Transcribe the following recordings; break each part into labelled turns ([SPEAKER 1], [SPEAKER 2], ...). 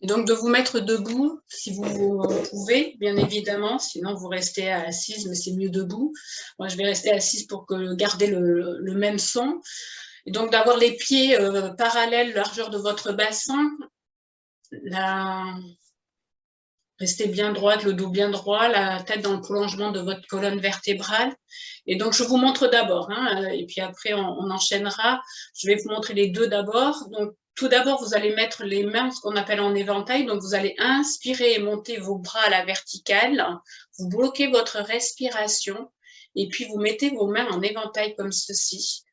[SPEAKER 1] Et donc, de vous mettre debout, si vous pouvez, bien évidemment. Sinon, vous restez assise, mais c'est mieux debout. Moi, je vais rester assise pour garder le même son. Et donc, d'avoir les pieds parallèles, largeur de votre bassin. Restez bien droite, le dos bien droit, la tête dans le prolongement de votre colonne vertébrale. Et donc, je vous montre d'abord, hein, et puis après, on enchaînera. Je vais vous montrer les deux d'abord. Donc, tout d'abord, vous allez mettre les mains, ce qu'on appelle en éventail. Donc, vous allez inspirer et monter vos bras à la verticale. Vous bloquez votre respiration et puis vous mettez vos mains en éventail comme ceci.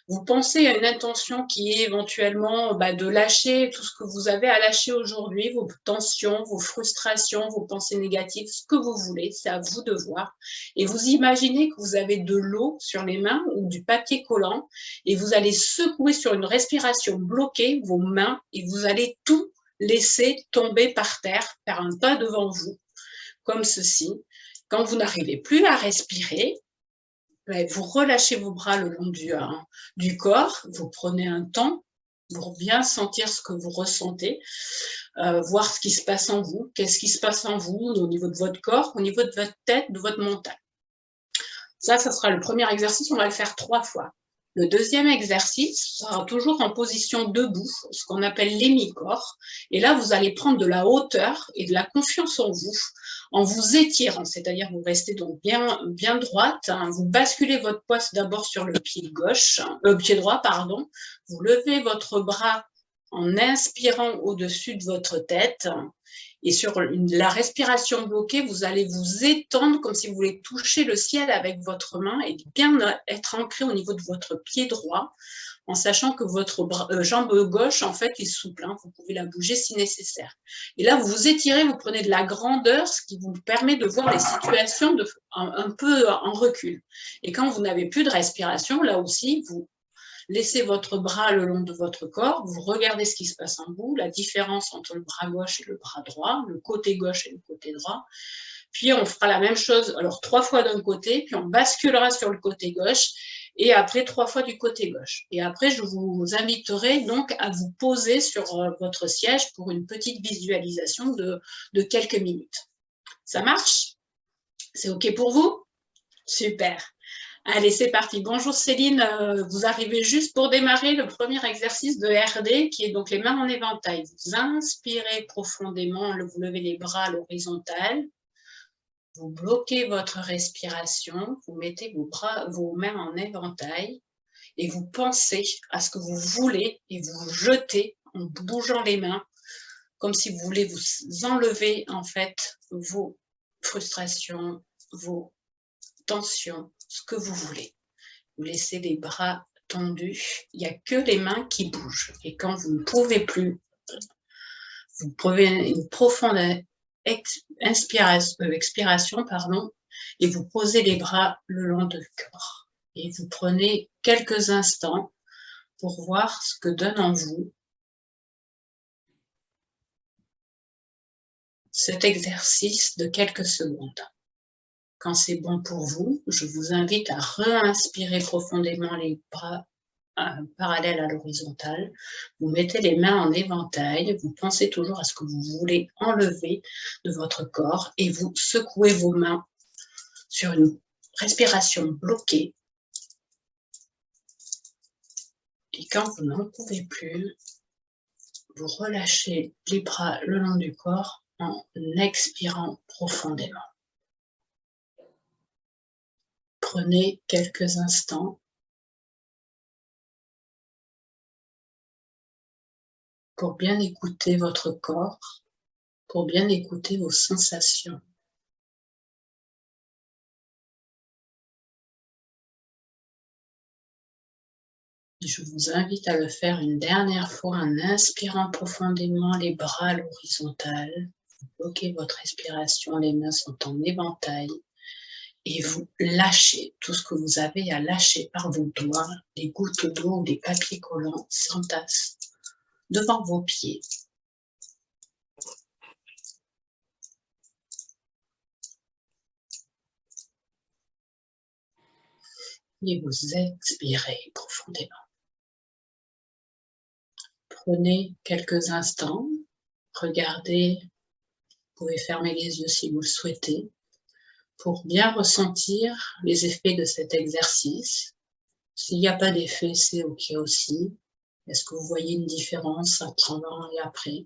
[SPEAKER 1] Vous pensez à une intention qui est éventuellement de lâcher tout ce que vous avez à lâcher aujourd'hui, vos tensions, vos frustrations, vos pensées négatives, ce que vous voulez, c'est à vous de voir. Et vous imaginez que vous avez de l'eau sur les mains ou du papier collant et vous allez secouer sur une respiration bloquée vos mains et vous allez tout laisser tomber par terre, faire un pas devant vous, comme ceci. Quand vous n'arrivez plus à respirer, vous relâchez vos bras le long du corps, vous prenez un temps pour bien sentir ce que vous ressentez, voir ce qui se passe en vous, qu'est-ce qui se passe en vous au niveau de votre corps, au niveau de votre tête, de votre mental. Ça sera le premier exercice, on va le faire 3 fois. Le deuxième exercice sera toujours en position debout, ce qu'on appelle l'hémicorps. Et là, vous allez prendre de la hauteur et de la confiance en vous étirant, c'est-à-dire vous restez donc bien droite, hein, vous basculez votre poids d'abord sur le pied droit, pardon. Vous levez votre bras en inspirant au-dessus de votre tête. Et sur la respiration bloquée, vous allez vous étendre comme si vous voulez toucher le ciel avec votre main et bien être ancré au niveau de votre pied droit, en sachant que votre jambe gauche, en fait, est souple. Hein, vous pouvez la bouger si nécessaire. Et là, vous vous étirez, vous prenez de la grandeur, ce qui vous permet de voir les situations un peu en recul. Et quand vous n'avez plus de respiration, là aussi, vous laissez votre bras le long de votre corps, vous regardez ce qui se passe en vous, la différence entre le bras gauche et le bras droit, le côté gauche et le côté droit. Puis on fera la même chose, alors 3 fois d'un côté, puis on basculera sur le côté gauche, et après 3 fois du côté gauche. Et après, je vous inviterai donc à vous poser sur votre siège pour une petite visualisation de quelques minutes. Ça marche? C'est OK pour vous? Super. Allez, c'est parti. Bonjour Céline, vous arrivez juste pour démarrer le premier exercice de RD qui est donc les mains en éventail. Vous inspirez profondément, vous levez les bras à l'horizontale, vous bloquez votre respiration, vous mettez vos mains en éventail et vous pensez à ce que vous voulez et vous jetez en bougeant les mains comme si vous voulez vous enlever en fait vos frustrations, vos tensions, ce que vous voulez. Vous laissez les bras tendus, il n'y a que les mains qui bougent. Et quand vous ne pouvez plus, vous prenez une profonde expiration, et vous posez les bras le long du corps. Et vous prenez quelques instants pour voir ce que donne en vous cet exercice de quelques secondes. Quand c'est bon pour vous, je vous invite à réinspirer profondément les bras parallèle à l'horizontale. Vous mettez les mains en éventail, vous pensez toujours à ce que vous voulez enlever de votre corps et vous secouez vos mains sur une respiration bloquée. Et quand vous n'en pouvez plus, vous relâchez les bras le long du corps en expirant profondément. Prenez quelques instants pour bien écouter votre corps, pour bien écouter vos sensations. Je vous invite à le faire une dernière fois en inspirant profondément les bras à l'horizontale. Vous bloquez votre respiration, les mains sont en éventail et vous lâchez tout ce que vous avez à lâcher par vos doigts, des gouttes d'eau ou des papiers collants s'entassent devant vos pieds. Et vous expirez profondément. Prenez quelques instants Regardez, vous pouvez fermer les yeux si vous le souhaitez, pour bien ressentir les effets de cet exercice. S'il n'y a pas d'effet, c'est OK aussi. Est-ce que vous voyez une différence entre avant et après?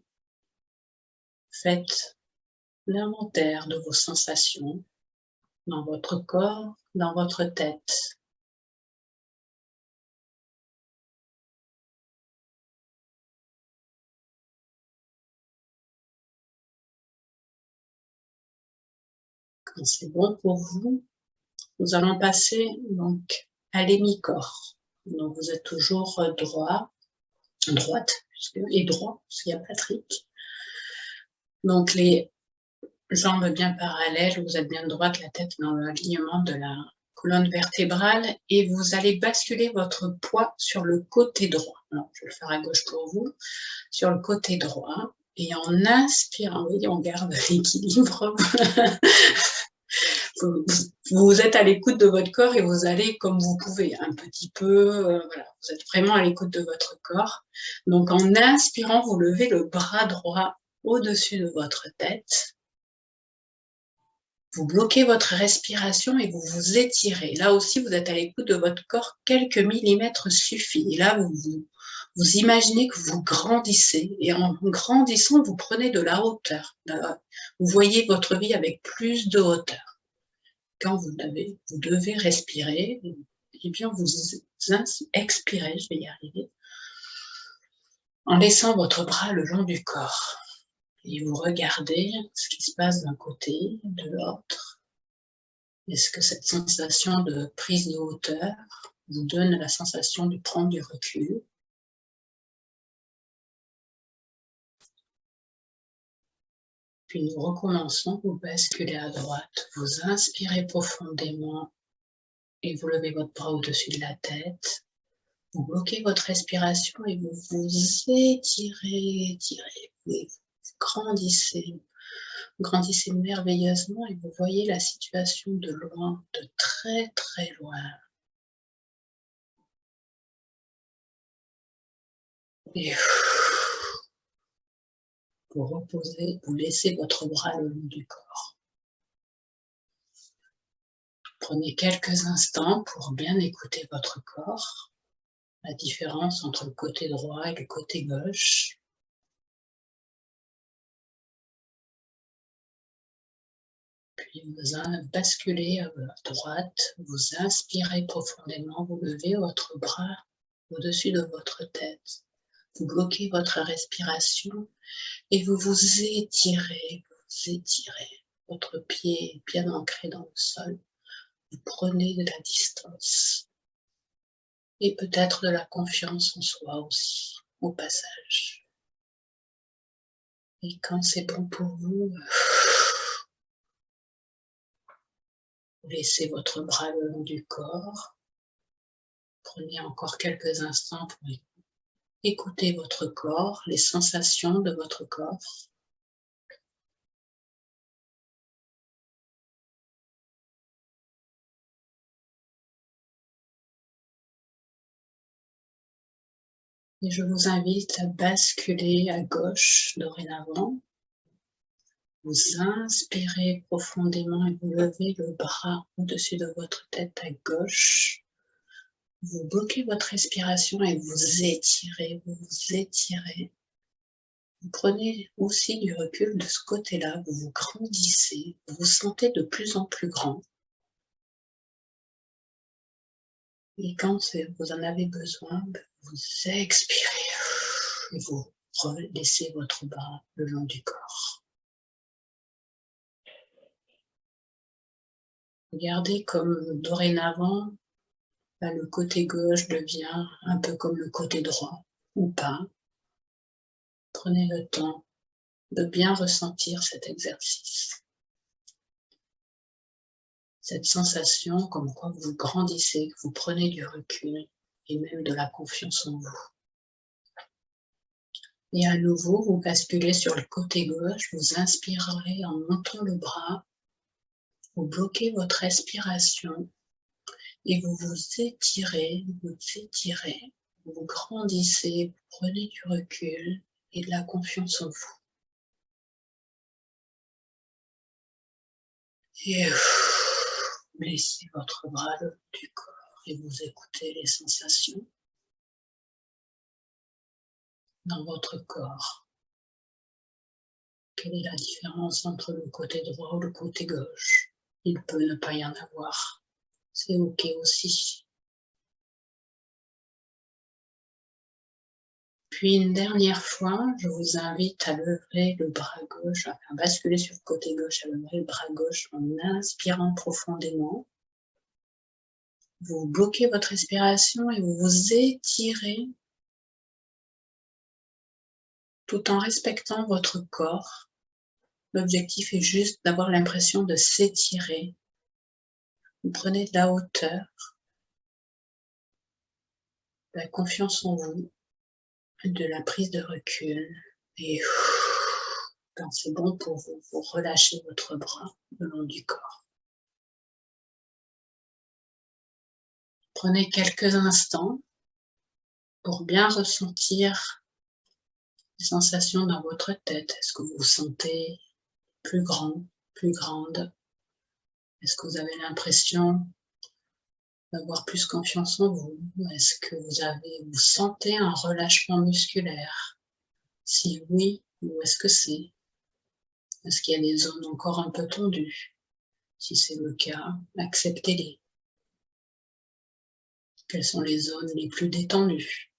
[SPEAKER 1] Faites l'inventaire de vos sensations dans votre corps, dans votre tête. Quand c'est bon pour vous, nous allons passer donc à l'hémicorps. Donc vous êtes toujours droite et droit, parce qu'il y a Patrick. Donc les jambes bien parallèles, vous êtes bien droite, la tête dans l'alignement de la colonne vertébrale et vous allez basculer votre poids sur le côté droit. Alors, je vais le faire à gauche pour vous, sur le côté droit. Et en inspirant, vous voyez, on garde l'équilibre. Vous êtes à l'écoute de votre corps et vous allez comme vous pouvez, un petit peu, voilà, vous êtes vraiment à l'écoute de votre corps. Donc en inspirant, vous levez le bras droit au-dessus de votre tête. Vous bloquez votre respiration et vous vous étirez. Là aussi, vous êtes à l'écoute de votre corps, quelques millimètres suffit. Et là, vous imaginez que vous grandissez. Et en grandissant, vous prenez de la hauteur. Vous voyez votre vie avec plus de hauteur. Quand vous devez respirer, eh bien vous expirez, je vais y arriver, en laissant votre bras le long du corps. Et vous regardez ce qui se passe d'un côté, de l'autre. Est-ce que cette sensation de prise de hauteur vous donne la sensation de prendre du recul? Puis nous recommençons, vous basculez à droite, vous inspirez profondément et vous levez votre bras au-dessus de la tête. Vous bloquez votre respiration et vous vous étirez, vous grandissez, grandissez merveilleusement et vous voyez la situation de loin, de très très loin. Et vous reposez, vous laissez votre bras le long du corps. Prenez quelques instants pour bien écouter votre corps, la différence entre le côté droit et le côté gauche. Puis vous basculez à droite, vous inspirez profondément, vous levez votre bras au-dessus de votre tête. Vous bloquez votre respiration et vous vous étirez, vous étirez. Votre pied est bien ancré dans le sol. Vous prenez de la distance et peut-être de la confiance en soi aussi, au passage. Et quand c'est bon pour vous, laissez votre bras le long du corps. Prenez encore quelques instants pour écouter votre corps, les sensations de votre corps. Et je vous invite à basculer à gauche dorénavant. Vous inspirez profondément et vous levez le bras au-dessus de votre tête à gauche. Vous bloquez votre respiration et vous étirez, vous vous étirez. Vous prenez aussi du recul de ce côté-là, vous vous grandissez, vous vous sentez de plus en plus grand. Et quand vous en avez besoin, vous expirez et vous laissez votre bras le long du corps. Regardez comme dorénavant, le côté gauche devient un peu comme le côté droit, ou pas. Prenez le temps de bien ressentir cet exercice. Cette sensation comme quoi vous grandissez, que vous prenez du recul et même de la confiance en vous. Et à nouveau, vous basculez sur le côté gauche, vous inspirez en montant le bras, vous bloquez votre respiration et vous vous étirez, vous grandissez, vous prenez du recul et de la confiance en vous. Et laissez votre bras le long du corps et vous écoutez les sensations dans votre corps. Quelle est la différence entre le côté droit ou le côté gauche? Il peut ne pas y en avoir. C'est OK aussi. Puis une dernière fois, je vous invite à lever le bras gauche, à basculer sur le côté gauche, à lever le bras gauche en inspirant profondément. Vous bloquez votre respiration et vous vous étirez tout en respectant votre corps. L'objectif est juste d'avoir l'impression de s'étirer. Vous prenez de la hauteur, de la confiance en vous, de la prise de recul. Et quand c'est bon pour vous, vous relâchez votre bras le long du corps. Prenez quelques instants pour bien ressentir les sensations dans votre tête. Est-ce que vous vous sentez plus grand, plus grande? Est-ce que vous avez l'impression d'avoir plus confiance en vous? Est-ce que vous sentez un relâchement musculaire? Si oui, où est-ce que c'est? Est-ce qu'il y a des zones encore un peu tendues? Si c'est le cas, acceptez-les. Quelles sont les zones les plus détendues?